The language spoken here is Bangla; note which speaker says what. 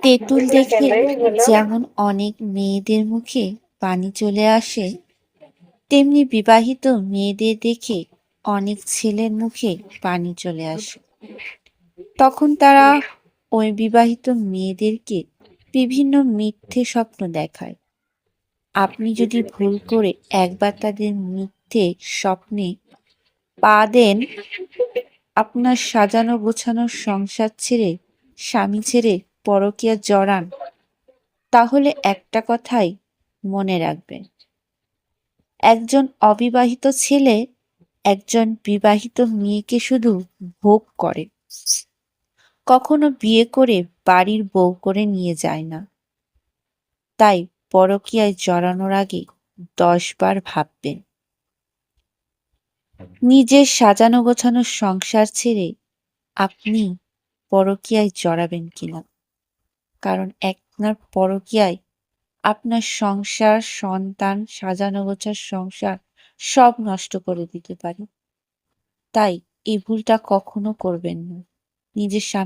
Speaker 1: তেঁতুল দেখে যেমন অনেক মেয়েদের মুখে পানি চলে আসে, তেমনি বিবাহিত মেয়েদের দেখে অনেক ছেলের মুখে পানি চলে আসে। তখন তারা ওই বিবাহিত মেয়েদেরকে বিভিন্ন মিথ্যে স্বপ্ন দেখায়। আপনি যদি ভুল করে একবার তাদের মিথ্যে স্বপ্নে পা দেন, আপনার সাজানো গোছানো সংসার ছেড়ে, স্বামী ছেড়ে পরকীয়া জড়ান, তাহলে একটা কথাই মনে রাখবেন, একজন অবিবাহিত ছেলে একজন বিবাহিত মেয়েকে শুধু ভোগ করে, কখনো বিয়ে করে বাড়ির বউ করে নিয়ে যায় না। তাই পরকীয়ায় জড়ানোর আগে 10 বার ভাববেন নিজের সাজানো গোছানো সংসার ছেড়ে আপনি পরকীয়ায় জড়াবেন কিনা। কারণ আপনার পরকীয়ায় আপনার সংসার, সন্তান, সাজানো গোছানো সংসার সব নষ্ট করে দিতে পারে। তাই এই ভুলটা কখনো করবেন না। নিজের স্বামী